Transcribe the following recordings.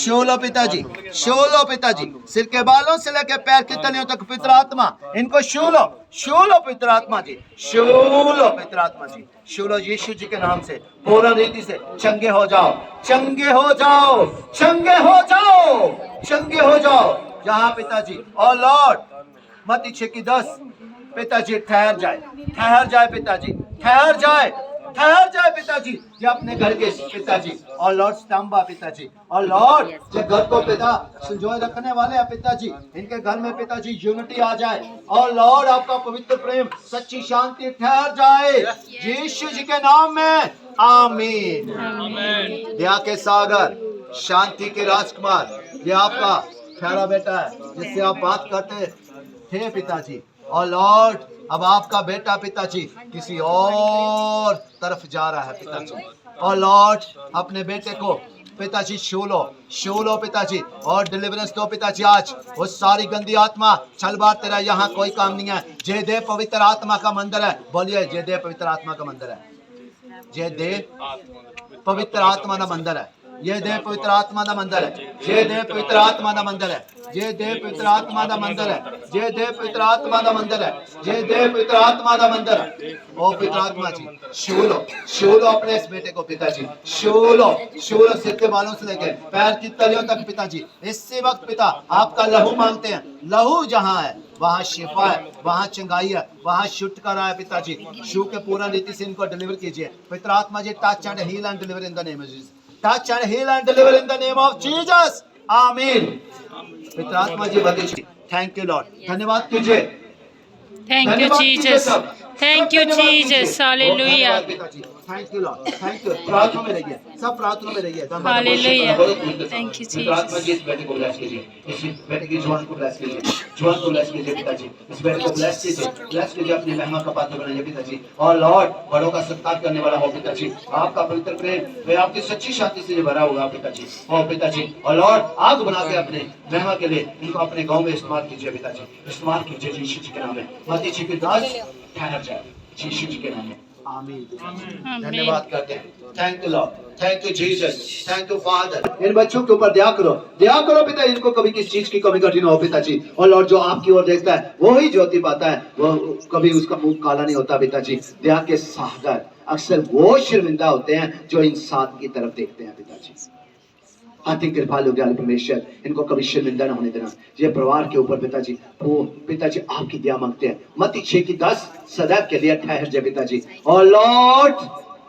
छू लो पिताजी, छू लो पिताजी, सिर के बालों से लेकर पैर की तलियों तक पवित्र आत्मा इनको छू लो पवित्र आत्मा जी, छू लो पवित्र आत्मा जी, छू लो यीशु जी के नाम से पूर्ण रीति से चंगे हो जाओ, चंगे हो जाओ, चंगे हो जाओ, चंगे हो जाओ। जहाँ पिताजी और लॉर्ड मत्ती 6:10 पिताजी ठहर जाए पिताजी, ठहर जाए पिताजी, ये अपने घर के पिताजी और लॉर्ड स्तंभा पिताजी और लॉर्ड जो घर को पिता संजोए रखने वाले हैं पिताजी, इनके घर में पिताजी यूनिटी आ जाए और लॉर्ड आपका पवित्र प्रेम सच्ची शांति ठहर जाए यीशु जी के नाम में, आमीन। दया के सागर, शांति के राजकुमार, ये आपका प्यारा बेटा है जिससे आप बात करते थे पिताजी और लॉर्ड अब आपका बेटा पिताजी किसी और तरफ जा रहा है पिताजी और लॉर्ड अपने बेटे को पिताजी छू लो पिताजी और डिलीवरेंस दो पिताजी। आज वो सारी गंदी आत्मा चल बार तेरा यहाँ कोई काम नहीं है। जय देव पवित्र आत्मा का मंदिर है, बोलिए जय देव पवित्र आत्मा का मंदिर है, जय देव पवित्र आत्मा का मंदिर है, ये देव पवित्र आत्मा का मंदिर है, जय देव पवित्र आत्मा का मंदिर है, जय देव पवित्र आत्मा का मंदिर है, जय देव पवित्र आत्मा का मंदिर है, जय देव पवित्र आत्मा का मंदिर है। ओ पवित्र आत्मा जी छू लो अपने इस बेटे को पिताजी, छू लो सिर के बालों से लेकर पैर की तलियों तक पिताजी। इसी वक्त पिता आपका लहू मांगते हैं, लहू जहाँ है वहाँ शिफा है, वहाँ चंगाई है, वहाँ छुटकारा है पिताजी। छू के पूर्ण रीति से इनको डिलीवर कीजिए पवित्र आत्मा जी। Touch and heal and deliver in the name of Jesus, touch and heal and deliver in the name of Jesus, आमीन। पवित्र आत्मा जी बदलिए। थैंक यू लॉर्ड, धन्यवाद कीजिए, thank you Jesus, thank you Jesus, hallelujah, thank you Lord, thank you. प्रार्थना में रहिए, सब प्रार्थना में रहिए, हालेलुया, थैंक यू पवित्र आत्मा जी जीसस। इस बेटे को ब्लेस कीजिए, इस बेटे की जुबान को ब्लेस कीजिए, जुबान को ब्लेस कीजिए पिताजी, इस बेटे को ब्लेस कीजिए अपनी महिमा का पात्र बनाइए पिताजी और लॉर्ड बड़ों का सत्कार करने वाला हो पिताजी। आपका पवित्र प्रेम वे आपकी सच्ची शांति से भरा होगा पिताजी और पिताजी और लॉर्ड आग बना के अपने महिमा के लिए इनको अपने गांव में इस्तेमाल कीजिए पिताजी, इस्तेमाल कीजिए यीशु जी के नाम में। मत्ती 6:10 ठहर जाए यीशु जी के नाम में, आमीन। धन्यवाद करते हैं, thank you Lord, thank you Jesus, thank you father. इन बच्चों के ऊपर दया करो पिता, इनको कभी किसी चीज की कमी घटी ना हो पिताजी और लॉर्ड जो आपकी ओर देखता है वो ही ज्योति पाता है, वो कभी उसका मुंह काला नहीं होता पिताजी। दया के सागर अक्सर वो शर्मिंदा होते हैं जो इंसान की तरफ देखते हैं पिताजी। अति कृपालु दयालु परमेश्वर इनको कभी शर्मिंदा ना होने देना। ये परिवार के ऊपर पिताजी वो पिताजी आपकी दया मांगते हैं। मत्ती 6:10 सदैव के लिए ठहर जाए पिताजी और लॉर्ड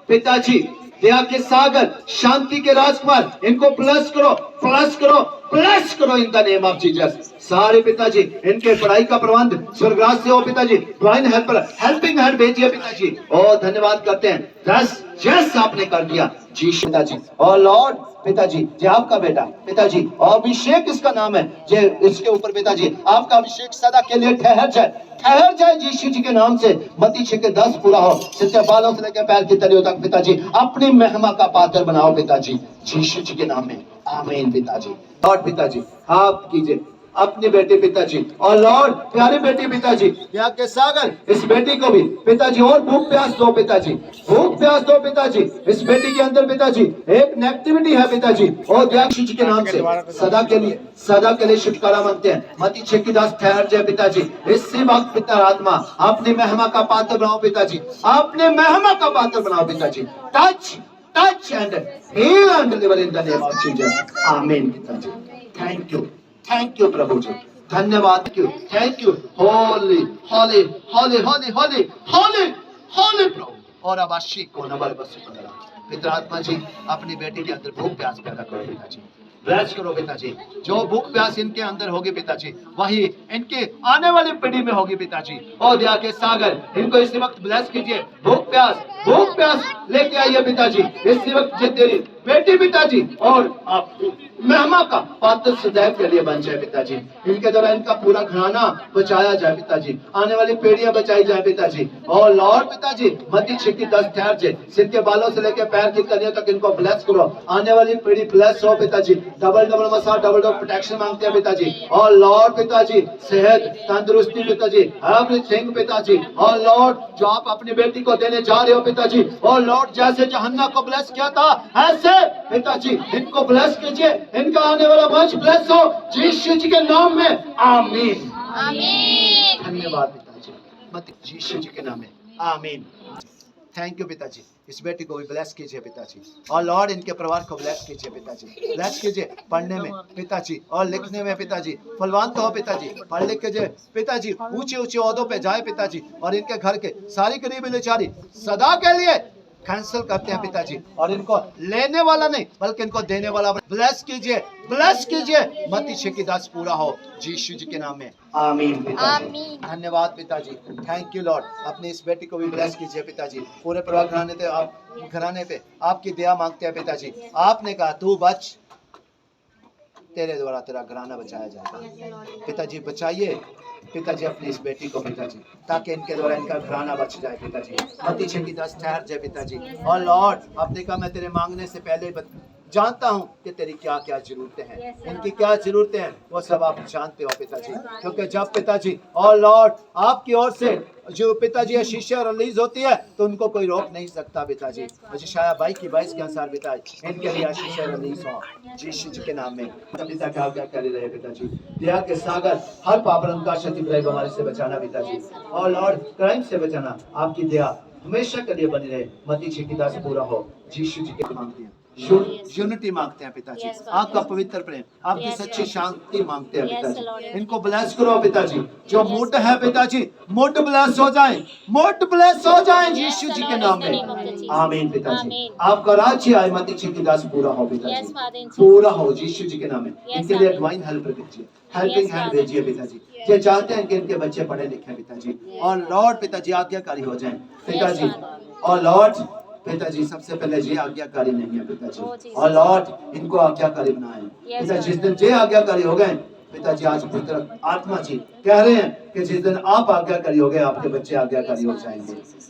पिताजी दया के सागर शांति के राजकुमार इनको प्लस करो इन द नेम ऑफ जीसस। सारे पिताजी इनके पढ़ाई का प्रबंध स्वर्गराज से हो पिताजी, डिवाइन हेल्पर हेल्पिंग हैंड भेजिए पिताजी और धन्यवाद करते हैं जैसा आपने कर दिया जीसस पिताजी और लॉर्ड पिताजी जे आपका बेटा पिताजी और अभिषेक इसका नाम है, जे इसके ऊपर पिताजी आपका अभिषेक सदा के लिए ठहर जाए यीशु जी के नाम से। मत्ती 6:10 पूरा हो, सिर बालों से लेकर पैर की तलियों तक पिताजी अपनी महिमा का पात्र बनाओ पिताजी यीशु जी के नाम में, आमीन पिताजी। लॉर्ड पिताजी आप कीजिए अपने बेटे पिताजी और लॉर्ड प्यारे बेटे पिताजी यहाँ के सागर इस बेटी को भी पिताजी और भूख प्यास दो पिताजी, भूख प्यास दो पिताजी। इस बेटी के अंदर पिताजी एक नेगेटिविटी है पिताजी और यीशु जी के नाम से सदा के लिए छुटकारा मांगते हैं। मत्ती 6:10 ठहर जाए पिताजी। इसी वक्त पिता आत्मा अपनी महिमा का पात्र बनाओ पिताजी, अपने महिमा का पात्र बनाओ पिताजी। Touch and heal and deliver in the name of Jesus, amen पिताजी। थैंक यू प्रभु जी, धन्यवाद, thank you holy holy holy holy holy holy holy प्रभु और आवाशिक को नंबर बस पिता आत्मा जी अपनी बेटी के अंदर भूख प्यास पैदा करो पिताजी, ब्लेस करो पिताजी। जो भूख प्यास इनके अंदर होगी पिताजी वही इनके आने वाली पीढ़ी में होगी पिताजी और दया के सागर इनको इसी वक्त ब्लेस कीजिए। भूख प्यास लेके आइए पिताजी इसी वक्त जे तेरी बेटी पिताजी और आप महिमा का पात्र सदैव के लिए बन जाए पिताजी। इनके द्वारा इनका पूरा घराना बचाया जाए पिताजी, आने वाली पीढ़ियां बचाई जाए पिताजी और लॉर्ड पिताजी मत्ती 6:10 ठहर जाए, सिर के बालों से लेकर पैर की तलियों तक इनको ब्लेस करो। आने वाली पीढ़ी ब्लेस हो पिताजी, डबल मसा डबल प्रोटेक्शन मांगते हैं पिताजी और लॉर्ड पिताजी सेहत तंदुरुस्ती पिताजी एवरीथिंग पिताजी और लॉर्ड जो आप अपनी बेटी को देने जा रहे हो पिताजी और लॉर्ड जैसे जहन्ना को ब्लेस किया था ऐसे कीजिए पिताजी, इनको ब्लेस कीजिए, इनका आने वाला वंश ब्लेस हो यीशु जी के नाम में, आमीन। आमीन। धन्यवाद पिताजी, मत यीशु जी के नाम में, आमीन। थैंक यू पिताजी, इस बेटी को भी ब्लेस कीजिए पिताजी, और लॉर्ड इनके परिवार को ब्लेस कीजिए पिताजी, ब्लेस कीजिए पढ़ने में पिताजी और लिखने में पिताजी, फलवान तो हो पिताजी, पढ़ लिख के पिताजी ऊंचे ऊंचे ओहदों पे जाए पिताजी, और इनके घर के सारी गरीबी लाचारी सदा के लिए कैंसिल करते हैं पिताजी, और इनको लेने वाला नहीं बल्कि इनको देने वाला ब्लेस कीजिए, ब्लेस कीजिए, मती छे की दास पूरा हो यीशु जी के नाम में, आमीन पिताजी। आमीन। धन्यवाद पिताजी, थैंक यू लॉर्ड। अपनी इस बेटी को भी ब्लेस कीजिए पिताजी, पूरे परिवार घराने पे आपकी दया मांगते हैं पिताजी। आपने कहा तू बच, तेरे द्वारा तेरा घराना बचाया जाएगा पिताजी, बचाइए पिताजी अपनी इस बेटी को पिताजी, ताकि इनके द्वारा इनका घराना बच जाए पिताजी, मती छे की दास ठहर जाए पिताजी। और लॉर्ड आपने कहा मैं तेरे मांगने से पहले जानता हूँ कि तेरी क्या क्या जरूरतें हैं, इनकी क्या जरूरतें हैं वो सब आप जानते हो पिताजी, क्योंकि जब पिताजी और लॉर्ड आपकी ओर से जो पिताजी आशीषें रिलीज होती है तो उनको कोई रोक नहीं सकता पिताजी। यशायाह 22 की 22 के अनुसार पिताजी इनके लिए आशीषें रिलीज हो यीशु जी के नाम में। पिता का क्या कर रहे पिताजी, दया के सागर हर पापरन का क्षति बीमारी से बचाना पिताजी, और लॉर्ड क्राइम से बचाना, आपकी दया हमेशा के लिए बनी रहे, मती छे की दास पूरा हो यीशु जी के मांगते हैं, यूनिटी मांगते हैं पिताजी, आपका पवित्र प्रेम, आपकी सच्ची शांति मांगते हैं पिताजी। इनको ब्लेस करो पिताजी, जो मोट है पिताजी मोट ब्लेस हो जाए, मोट ब्लेस हो जाए यीशु जी के नाम में, आमीन पिताजी। आपका राज्य आए, मती छे की दास पूरा हो पिताजी, पूरा हो यीशु जी के नाम में। इनके लिए डिवाइन हेल्प भेजिए, हेल्पिंग हैंड भेजिए पिताजी, ये चाहते हैं कि इनके बच्चे पढ़े लिखे पिताजी, और लॉर्ड पिताजी आज्ञाकारी हो जाएं पिताजी, और लॉर्ड पिताजी सबसे पहले ये आज्ञाकारी नहीं है पिताजी, और लॉर्ड इनको आज्ञाकारी बनाए पिताजी। जिस दिन ये आज्ञाकारी हो गए पिताजी, आज पुत्र आत्मा जी कह रहे हैं कि जिस दिन आप आज्ञाकारी हो गए आपके बच्चे आज्ञाकारी हो जाएंगे।